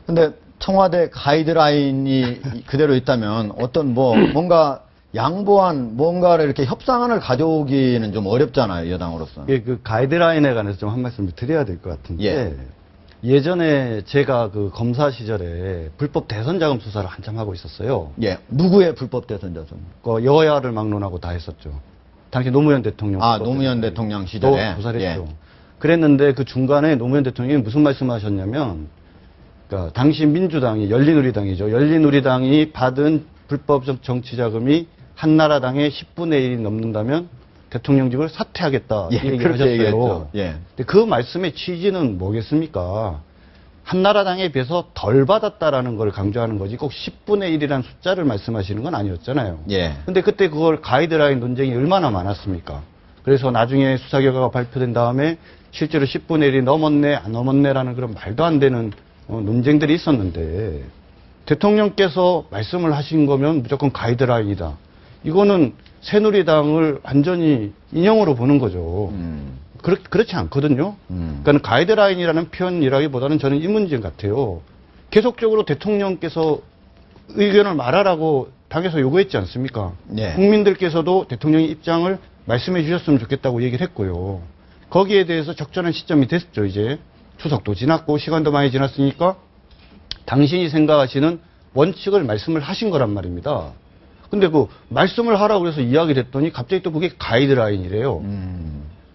근데 청와대 가이드라인이 그대로 있다면 어떤 뭔가 양보한 뭔가를 이렇게 협상안을 가져오기는 좀 어렵잖아요, 여당으로서. 예, 그 가이드라인에 관해서 좀 한 말씀 드려야 될 것 같은데. 예전에 제가 그 검사 시절에 불법 대선 자금 수사를 한참 하고 있었어요. 예. 누구의 불법 대선 자금? 그 여야를 막론하고 다 했었죠. 당시 노무현 대통령. 노무현 대통령 시절에. 조사를 했죠. 예. 그랬는데 그 중간에 노무현 대통령이 무슨 말씀하셨냐면, 그러니까 당시 민주당이 열린우리당이죠. 열린우리당이 받은 불법적 정치자금이 한나라당의 10분의 1이 넘는다면 대통령직을 사퇴하겠다. 예, 이 얘기를 그렇게 하셨어요. 얘기했죠. 예. 근데 그 말씀의 취지는 뭐겠습니까? 한나라당에 비해서 덜 받았다라는 걸 강조하는 거지 꼭 10분의 1이라는 숫자를 말씀하시는 건 아니었잖아요. 예. 근데 그때 그걸 가이드라인 논쟁이 얼마나 많았습니까? 그래서 나중에 수사 결과가 발표된 다음에 실제로 10분의 1이 넘었네, 안 넘었네라는 그런 말도 안 되는 논쟁들이 있었는데 대통령께서 말씀을 하신 거면 무조건 가이드라인이다. 이거는 새누리당을 완전히 인형으로 보는 거죠. 그렇지 않거든요. 그러니까 가이드라인이라는 표현이라기보다는 저는 이 문제 같아요. 계속적으로 대통령께서 의견을 말하라고 당에서 요구했지 않습니까? 네. 국민들께서도 대통령의 입장을 말씀해 주셨으면 좋겠다고 얘기를 했고요. 거기에 대해서 적절한 시점이 됐죠. 이제 추석도 지났고 시간도 많이 지났으니까 당신이 생각하시는 원칙을 말씀을 하신 거란 말입니다. 근데 그 말씀을 하라고 해서 이야기를 했더니 갑자기 또 그게 가이드라인이래요.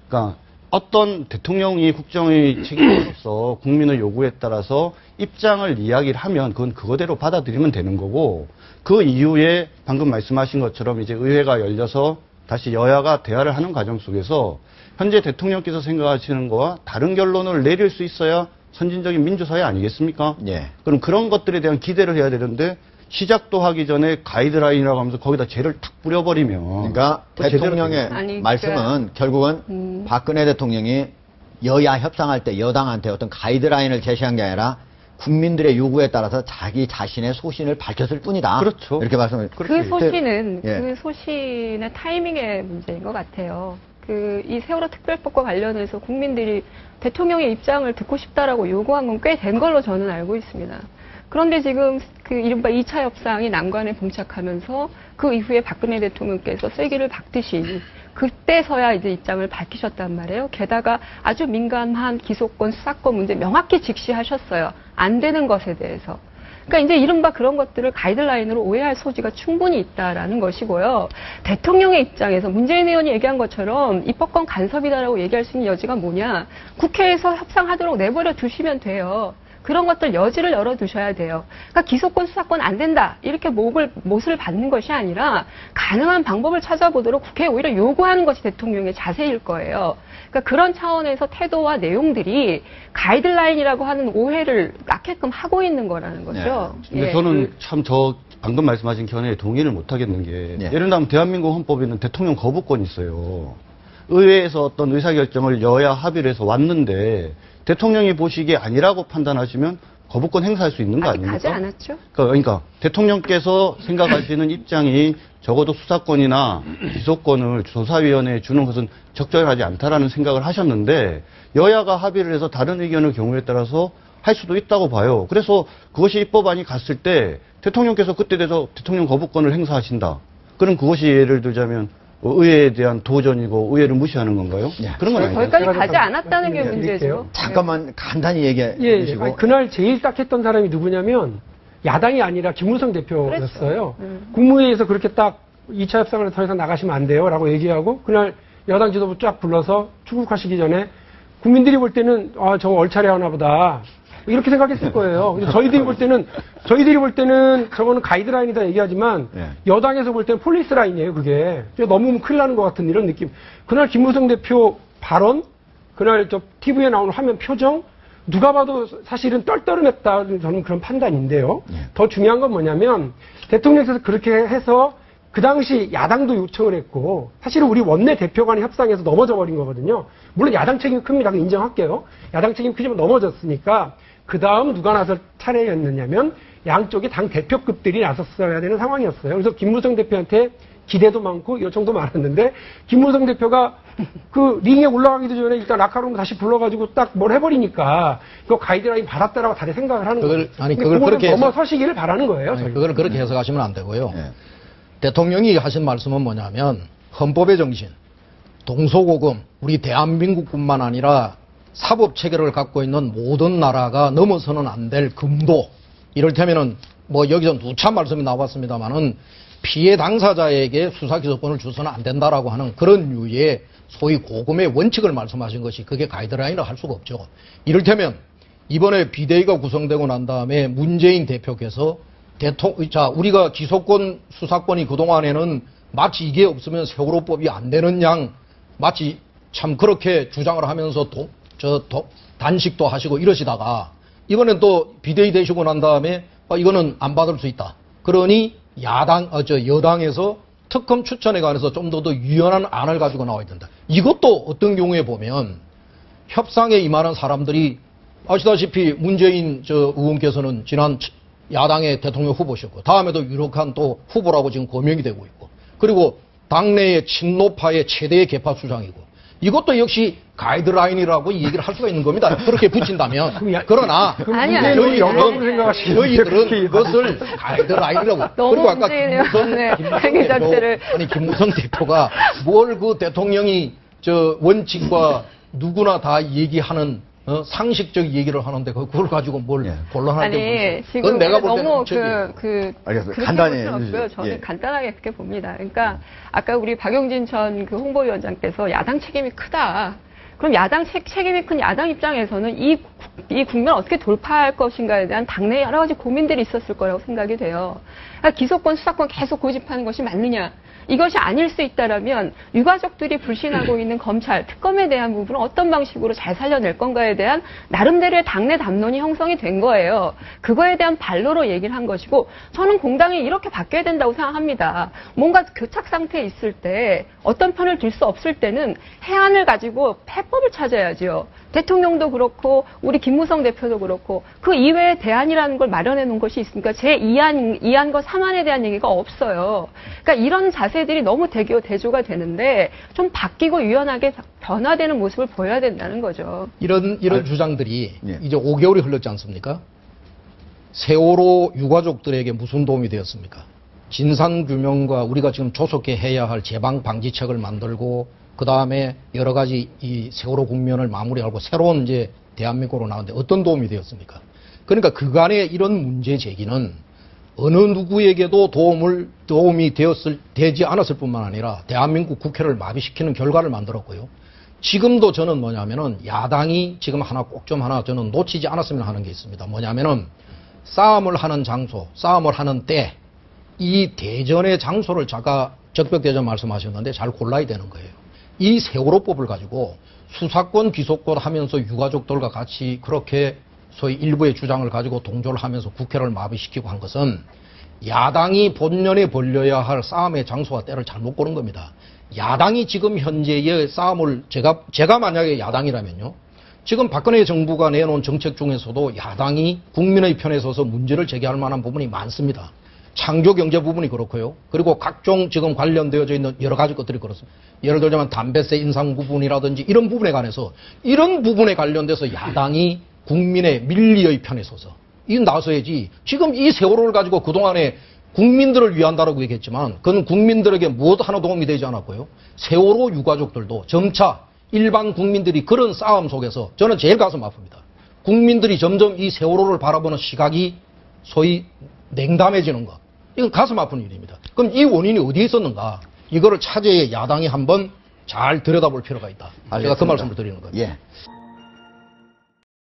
그러니까 어떤 대통령이 국정의 책임자로서 국민의 요구에 따라서 입장을 이야기를 하면 그건 그거대로 받아들이면 되는 거고 그 이후에 방금 말씀하신 것처럼 이제 의회가 열려서 다시 여야가 대화를 하는 과정 속에서 현재 대통령께서 생각하시는 거와 다른 결론을 내릴 수 있어야 선진적인 민주사회 아니겠습니까? 예. 그럼 그런 것들에 대한 기대를 해야 되는데 시작도 하기 전에 가이드라인이라고 하면서 거기다 죄를 탁 뿌려버리면. 그러니까 대통령의 말씀은 결국은 박근혜 대통령이 여야 협상할 때 여당한테 어떤 가이드라인을 제시한 게 아니라 국민들의 요구에 따라서 자기 자신의 소신을 밝혔을 뿐이다. 그렇죠. 이렇게 말씀을. 그 소신은 예. 그 소신의 타이밍의 문제인 것 같아요. 이 세월호 특별법과 관련해서 국민들이 대통령의 입장을 듣고 싶다라고 요구한 건 꽤 된 걸로 저는 알고 있습니다. 그런데 지금 그 이른바 2차 협상이 난관에 봉착하면서 그 이후에 박근혜 대통령께서 쐐기를 박듯이 그때서야 이제 입장을 밝히셨단 말이에요. 게다가 아주 민감한 기소권, 수사권 문제 명확히 직시하셨어요. 안 되는 것에 대해서. 그러니까 이제 이른바 그런 것들을 가이드라인으로 오해할 소지가 충분히 있다라는 것이고요. 대통령의 입장에서 문재인 의원이 얘기한 것처럼 입법권 간섭이다라고 얘기할 수 있는 여지가 뭐냐. 국회에서 협상하도록 내버려 두시면 돼요. 그런 것들 여지를 열어두셔야 돼요. 그러니까 기소권, 수사권 안 된다. 이렇게 못을 받는 것이 아니라 가능한 방법을 찾아보도록 국회에 오히려 요구하는 것이 대통령의 자세일 거예요. 그러니까 그런 차원에서 태도와 내용들이 가이드라인이라고 하는 오해를 낳게끔 하고 있는 거라는 거죠. 네. 근데 저는 참 방금 말씀하신 견해에 동의를 못 하겠는 게 예를 들면 대한민국 헌법에는 대통령 거부권이 있어요. 의회에서 어떤 의사결정을 여야 합의를 해서 왔는데 대통령이 보시기에 아니라고 판단하시면 거부권 행사할 수 있는 거 아닙니까? 가지 않았죠. 그러니까 대통령께서 생각하시는 입장이 적어도 수사권이나 기소권을 조사위원회에 주는 것은 적절하지 않다라는 생각을 하셨는데 여야가 합의를 해서 다른 의견의 경우에 따라서 할 수도 있다고 봐요. 그래서 그것이 입법안이 갔을 때 대통령께서 그때 돼서 대통령 거부권을 행사하신다. 그럼 그것이 예를 들자면 의회에 대한 도전이고 의회를 무시하는 건가요? 그런 건 아니죠. 거기까지 가지 않았다는 게 문제죠. 잠깐만 간단히 얘기해 주시고. 아니, 그날 제일 딱 했던 사람이 누구냐면 야당이 아니라 김무성 대표였어요. 국무회의에서 그렇게 딱 2차 협상을 더 이상 나가시면 안 돼요 라고 얘기하고 그날 여당 지도부 쫙 불러서 출국하시기 전에 국민들이 볼 때는 저거 얼차례 하나 보다 이렇게 생각했을 거예요. 근데 저희들이 볼 때는 저거는 가이드라인이다 얘기하지만 여당에서 볼 때는 폴리스 라인이에요, 그게. 너무 큰일 나는 것 같은 이런 느낌. 그날 김무성 대표 발언, 그날 TV에 나오는 화면 표정, 누가 봐도 사실은 떨떠름했다. 저는 그런 판단인데요. 더 중요한 건 뭐냐면 대통령께서 그렇게 해서 그 당시 야당도 요청을 했고 사실은 우리 원내대표 간의 협상에서 넘어져 버린 거거든요. 물론 야당 책임이 큽니다. 인정할게요. 야당 책임이 크지만 넘어졌으니까 그 다음 누가 나설 차례였느냐면 양쪽의 당 대표급들이 나섰어야 되는 상황이었어요. 그래서 김무성 대표한테 기대도 많고 요청도 많았는데 김무성 대표가 그 링에 올라가기도 전에 일단 라카룸 다시 불러가지고 딱 뭘 해버리니까 그 가이드라인 받았다라고 다들 생각을 하는 거예요. 그걸 그렇게 넘어서시기를 바라는 거예요. 그걸 그렇게 해석하시면 안 되고요. 대통령이 하신 말씀은 뭐냐면 헌법의 정신, 동서고금, 우리 대한민국뿐만 아니라 사법 체계를 갖고 있는 모든 나라가 넘어서는 안 될 금도, 이를테면은 뭐 여기서 누차 말씀이 나왔습니다만은 피해 당사자에게 수사기소권을 주서는 안 된다라고 하는 그런 류의 소위 고금의 원칙을 말씀하신 것이 그게 가이드라인을 할 수가 없죠. 이를테면 이번에 비대위가 구성되고 난 다음에 문재인 대표께서 우리가 기소권, 수사권이 그동안에는 마치 이게 없으면 세월호법이 안 되는 양 마치 참 그렇게 주장을 하면서 단식도 하시고 이러시다가 이번엔 또 비대위 되시고 난 다음에 이거는 안 받을 수 있다. 그러니 여당에서 특검 추천에 관해서 좀 더 유연한 안을 가지고 나와야 된다. 이것도 어떤 경우에 보면 협상에 임하는 사람들이 아시다시피 문재인 의원께서는 지난 야당의 대통령 후보셨고 다음에도 유력한 또 후보라고 지금 거명이 되고 있고 그리고 당내의 친노파의 최대의 개파 수장이고 이것도 역시 가이드라인이라고 얘기를 할 수가 있는 겁니다. 그렇게 붙인다면. 그러나 저희들은 그것을 가이드라인이라고. 그리고 아까 김무성 대표가 뭘 그 대통령이 원칙과 누구나 다 얘기하는 상식적 얘기를 하는데 그걸 가지고 뭘 곤란하게 지금 그건 내가 볼 너무 알겠습니다. 간단히 저는 간단하게 그렇게 봅니다. 그러니까 아까 우리 박용진 전 그 홍보위원장께서 야당 책임이 크다. 그럼 야당 책임이 큰 야당 입장에서는 이 국면을 어떻게 돌파할 것인가에 대한 당내에 여러 가지 고민들이 있었을 거라고 생각이 돼요. 그러니까 기소권, 수사권 계속 고집하는 것이 맞느냐? 이것이 아닐 수 있다라면 유가족들이 불신하고 있는 검찰, 특검에 대한 부분은 어떤 방식으로 잘 살려낼 건가에 대한 나름대로의 당내 담론이 형성이 된 거예요. 그거에 대한 반로로 얘기를 한 것이고 저는 공당이 이렇게 바뀌어야 된다고 생각합니다. 뭔가 교착 상태에 있을 때 어떤 편을 들 수 없을 때는 해안을 가지고 해법을 찾아야죠. 대통령도 그렇고 우리 김무성 대표도 그렇고 그 이외에 대안이라는 걸 마련해 놓은 것이 있으니까 제2안과 3안에 대한 얘기가 없어요. 그러니까 이런 자세들이 너무 대조가 되는데 좀 바뀌고 유연하게 변화되는 모습을 보여야 된다는 거죠. 이런 주장들이 이제 5개월이 흘렀지 않습니까? 세월호 유가족들에게 무슨 도움이 되었습니까? 진상규명과 우리가 지금 조속히 해야 할 재방 방지책을 만들고 그 다음에 여러 가지 이 세월호 국면을 마무리하고 새로운 이제 대한민국으로 나오는데 어떤 도움이 되었습니까? 그러니까 그간의 이런 문제 제기는 어느 누구에게도 도움이 되지 않았을 뿐만 아니라 대한민국 국회를 마비시키는 결과를 만들었고요. 지금도 저는 뭐냐면은 야당이 지금 꼭 좀 하나 저는 놓치지 않았으면 하는 게 있습니다. 뭐냐면은 싸움을 하는 장소, 싸움을 하는 때 이 대전의 장소를 적벽대전 말씀하셨는데 잘 골라야 되는 거예요. 이 세월호법을 가지고 수사권, 기소권 하면서 유가족들과 같이 그렇게 소위 일부의 주장을 가지고 동조를 하면서 국회를 마비시키고 한 것은 야당이 본연에 벌려야 할 싸움의 장소와 때를 잘못 고른 겁니다. 야당이 지금 현재의 싸움을 제가 만약에 야당이라면요. 지금 박근혜 정부가 내놓은 정책 중에서도 야당이 국민의 편에 서서 문제를 제기할 만한 부분이 많습니다. 창조 경제 부분이 그렇고요. 그리고 각종 지금 관련되어져 있는 여러 가지 것들이 그렇습니다. 예를 들자면 담배세 인상 부분이라든지 이런 부분에 관해서 이런 부분에 관련돼서 야당이 국민의 민리의 편에 서서 나서야지. 지금 이 세월호를 가지고 그동안에 국민들을 위한다라고 얘기했지만 그건 국민들에게 무엇 하나 도움이 되지 않았고요. 세월호 유가족들도 점차 일반 국민들이 그런 싸움 속에서 저는 제일 가슴 아픕니다. 국민들이 점점 이 세월호를 바라보는 시각이 소위 냉담해지는 것. 이건 가슴 아픈 일입니다. 그럼 이 원인이 어디에 있었는가? 이거를 차제에 야당이 한번 잘 들여다볼 필요가 있다. 알겠습니다. 제가 그 말씀을 드리는 겁니다. 예.